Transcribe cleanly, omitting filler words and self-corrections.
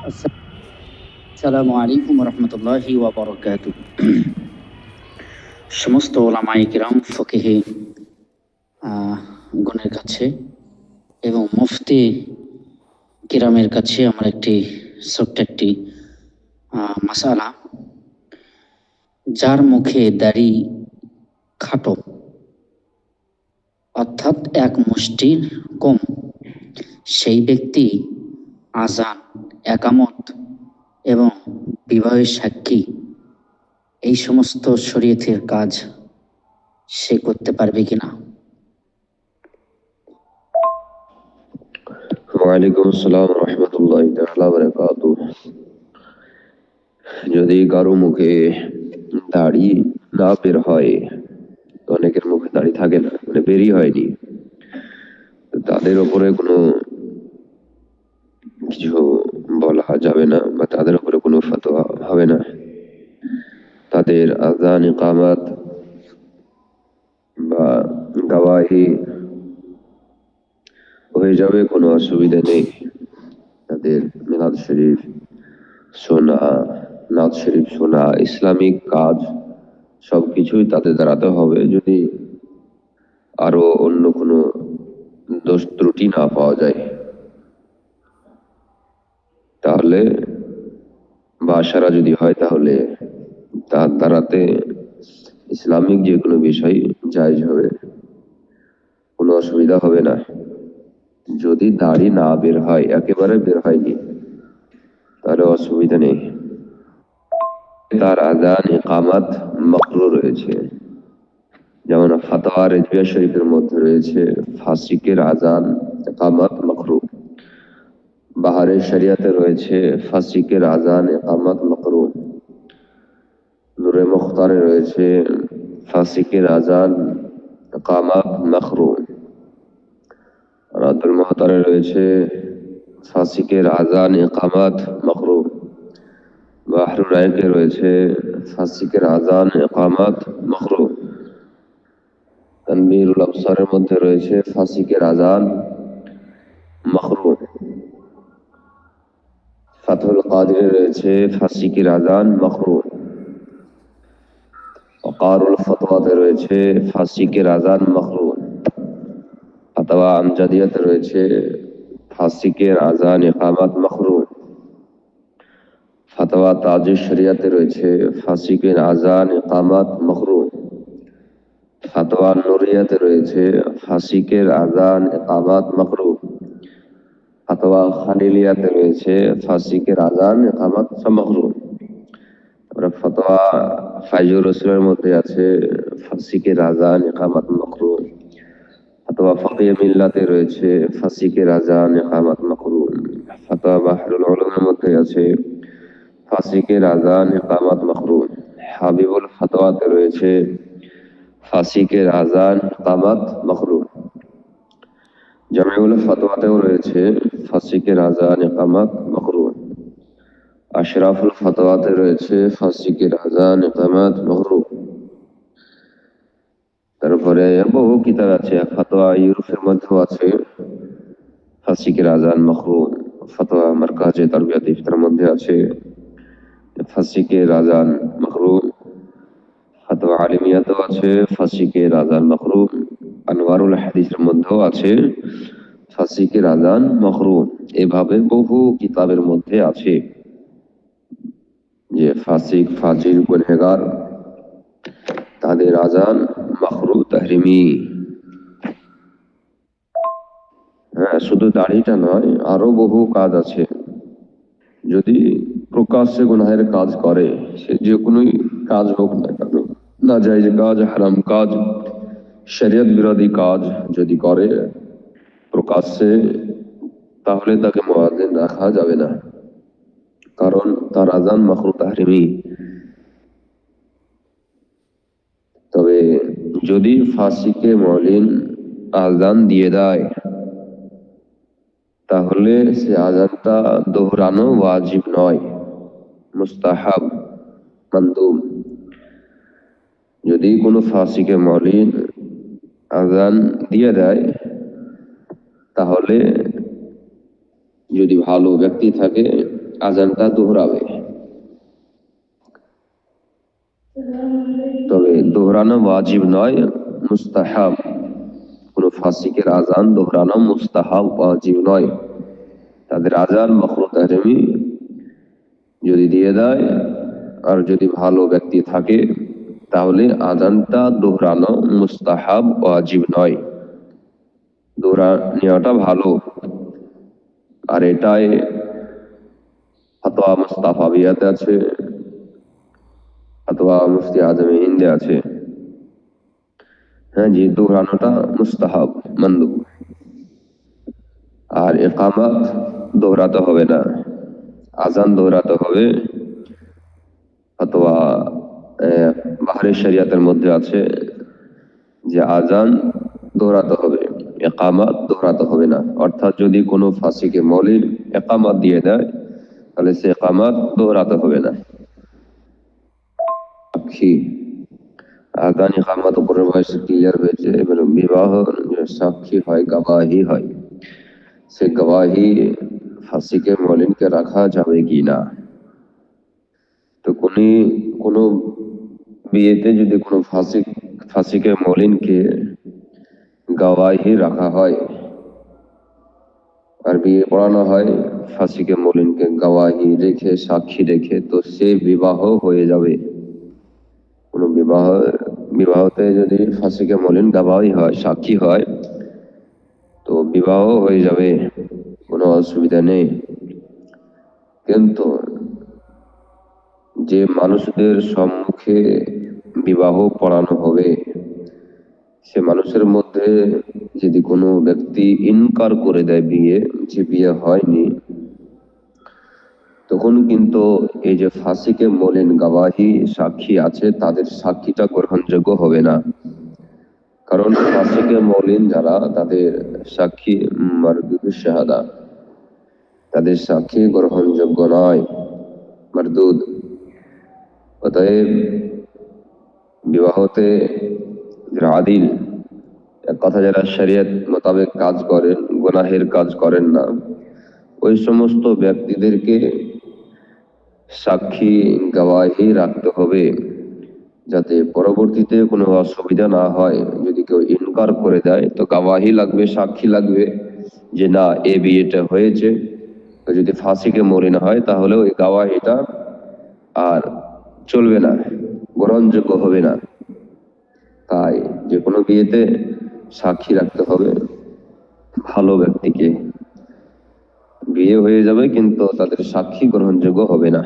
আসসালামু আলাইকুম রহমতুল্লাহি ওয়া বারাকাতুহু। সমস্ত ওলামায়ে কিরাম, ফকিহে গণের কাছে এবং মুফতি কিরামের কাছে আমার ছোট্ট একটি মাসালা। যার মুখে দাড়ি খাটো, অর্থাৎ এক মুষ্টির কম, সেই ব্যক্তি আজান, একামত এবং বিবাহের সাক্ষী এই সমস্ত শরীয়তের কাজ সে করতে পারবে কিনা? ওয়ালাইকুম আসসালাম রহমতুল্লাহি তাআলা বারাকাতুহু। যদি কারো মুখে দাড়ি না বের হয়, অনেকের মুখে দাড়ি থাকে না, মানে বেরই হয়নি, তাদের উপরে কোনো কিছু বলা যাবে না বা তাদের উপরে কোনো ফতোয়া হবে না। তাদের আযান, ইকামাত বা গাওয়াহি হয়ে যাবে, কোনো অসুবিধা নেই। তাদের মিলাদ শরীফ শোনা, নাত শরীফ শোনা, ইসলামিক কাজ সবকিছুই তাদের দাঁড়াতে হবে, যদি আরো অন্য কোনো দোষ ত্রুটি না পাওয়া যায়। তাহলে বাসারা যদি হয়, তাহলে তার দ্বারাতে ইসলামিক যে কোনো বিষয় জায়েজ হবে, কোনো অসুবিধা হবে না। যদি দাড়ি না বের হয়, একেবারে বের হয়নি, তাহলে অসুবিধা নেই। তার আযান, ইকামাত মাকরুহ রয়েছে, যেমন ফাতোয়া রিজভিয়া শরীফের মধ্যে রয়েছে ফাসিকের আযান, ইকামাত মাকরুহ। বাহারের শরিয়াতে রয়েছে ফাসিকের আযান, ইকামাত মাকরুহ। নূরে মুখতারে রয়েছে ফাসিকের আযান, ইকামাত মাকরুহ। রাতুল মুহতারে রয়েছে ফাসিকের আযান, ইকামাত মাকরুহ। বাহরুর রাইকে রয়েছে ফাসিকের আযান, ইকামাত মাকরুহ। তানবীরুল আবসারের মধ্যে রয়েছে ফাসিকের আযান মাকরুহ। ফাতহুল কাদিরে রয়েছে ফাসিকের আযান মাকরুহ। ওয়াকারুল ফতওয়াতে রয়েছে ফাসিকের আযান মাকরুহ। ফাতওয়া আমজাদিয়াতে রয়েছে ফাসিকের আযান, ইকামাত মাকরুহ। ফাতওয়া তাজুশ শরিয়াতে রয়েছে ফাসিকের আযান, ইকামাত মাকরুহ। ফাতওয়া নুরিয়াতে রয়েছে ফাসিকের আযান, ইকামাত মাকরুহ। ফাতোয়া খালিলিয়াতে রয়েছে ফাসিকের আযান, ইকামাত মাকরুহ। ফাতোয়া ফাইজুর রাসূলের মধ্যে আছে ফাসিকের আযান, ইকামাত মাকরুহ। ফাতোয়া ফাকিহ মিল্লাতে রয়েছে ফাসিকের আযান, ইকামাত মাকরুহ। ফাতোয়া বাহরুল উলুমের মধ্যে আছে ফাসিকের আযান, ইকামাত মাকরুহ। হাবিবুল ফাতোয়াতে রয়েছে ফাসিকের আযান, ইকামাত মাকরুহ। জামিউল ফাতোয়াতেও রয়েছে ফাসিকের আযান, ইকামাত মাকরুহ। আশরাফুল ফাতোয়াতে রয়েছে ফাসিকের আযান, ইকামাত মাকরুহ। তারপরে বহু কিতাব আছে, ফাতোয়া ইউরুফের মধ্যেও আছে ফাসিকের আযান মাকরুহ। ফাতোয়া মারকাজে তারবিয়াত ইফতার মধ্যে আছে ফাসিকের আযান মাকরুহ। ফাতোয়া আলিমিয়াতেও আছে ফাসিকের আযান মাকরুহ। আনওয়ারুল হাদিসের মধ্যেও আছে ফাসিকের আযান মাকরুহ। এভাবে বহু কিতাবের মধ্যে আছে যে ফাসিক, ফাজির, গুনহগার, তাদের আযান মাকরুহ তাহরিমি। হ্যাঁ, শুধু দাড়িটা নয়, আরো বহু কাজ আছে। যদি প্রকাশ্যে গুনাহের কাজ করে, সে যে কোনোই কাজ হোক না কেন, নাজায়েজ কাজ, হারাম কাজ, শরীয়ত বিরোধী কাজ যদি করে প্রকাশ্যে, তাহলে তাকে মুয়াজ্জিন রাখা যাবে না, কারণ তার আযান মাকরুহ তাহরিমি। তবে যদি ফাসিকে মুলিন আযান দিয়ে দেয়, তাহলে সে আযানটা দোহরানো ওয়াজিব নয়, মুস্তাহাব, মানদুব। যদি কোনো ফাসিকে মুলিন আযান দিয়ে দেয়, তাহলে যদি ভালো ব্যক্তি থাকে আজানটা দোহরাবে। তবে দোহরানো ওয়াজিব নয়, মুস্তাহাব। কোনো ফাসিকের আজান দোহরানো মুস্তাহাব, ওয়াজিব নয়। তাদের আজান মাখরুহ তাহরিমি যদি দিয়ে দেয় আর যদি ভালো ব্যক্তি থাকে তাহলে আজানটা দোহরানো মুস্তাহাব, ওয়াজিব নয়। দোহরা নেওয়াটা ভালো। আর এটাই ফতোয়া মুস্তাফাবিয়াতে আছে, ফতোয়া মুফতি আজমে হিন্দে আছে। হ্যাঁ জি, দোহরানোটা মুস্তাহাব, মানদুব। আর ইকামত দোহরাতে হবে না, আজান দোহরাতে হবে। ফতোয়া বাহরে শরিয়াতের মধ্যে আছে যে আজান দোহরাতে হবে, ইকামত দোহরাতে হবে না। অর্থাৎ যদি কোনো ফাসিকে মৌলির ইকামত দিয়ে দেয় তাহলে সে ইকামত দোহরাতে হবে না। সাক্ষী আজান ইকামত উপরের বয়সে ক্লিয়ার হয়েছে, এবং বিবাহ সাক্ষী হয়, গবাহি হয়, সে গবাহি ফাসিকে মৌলিনকে রাখা যাবে কি না। তো কোনো বিয়েতে যদি কোনো ফাসিকে মৌলিনকে গবাহি রাখা হয় আর বিয়ে পড়ানো হয় ফাসিকে মৌলিনকে গবাহি রেখে, সাক্ষী রেখে, তো সে বিবাহ হয়ে যাবে। কোনো বিবাহতে যদি ফাসিকে মৌলিন গবাহি হয়, সাক্ষী হয়, তো বিবাহ হয়ে যাবে, কোনো অসুবিধা নেই। কিন্তু যে মানুষদের সম্মুখে বিবাহ পড়ানো হবে সে মানুষের মধ্যে যদি কোনো ব্যক্তি ইনকার করে দেয় যে বিয়ে হয়নি, তখন কিন্তু এই যে ফাসিকে মৌলিন গবাহি সাক্ষী আছে তাদের সাক্ষীটা গ্রহণযোগ্য হবে না। কারণ ফাসিকে মৌলিন যারা, তাদের সাক্ষী মারদুদুশ শাহাদা, তাদের সাক্ষী গ্রহণযোগ্য নয়, মারদুদ। অতএব বিবাহতে আদিল, এক কথা যারা শরীয়ত মোতাবেক কাজ করেন, গুনাহের কাজ করেন না, ওই সমস্ত ব্যক্তিদেরকে সাক্ষী গবাহি রাখতে হবে, যাতে পরবর্তীতে কোনো অসুবিধা না হয়। যদি কেউ ইনকার করে দেয় তো গবাহি লাগবে, সাক্ষী লাগবে যে না এ বিয়েটা হয়েছে। তো যদি ফাসিকে মৌলিন হয় তাহলে ওই গবাহিটা আর চলবে না, গ্রহণযোগ্য হবে না। তাই যে কোনো বিয়েতে সাক্ষী রাখতে হবে ভালো ব্যক্তিকে। বিয়ে হয়ে যাবে কিন্তু তাদের সাক্ষী গ্রহণযোগ্য হবে না।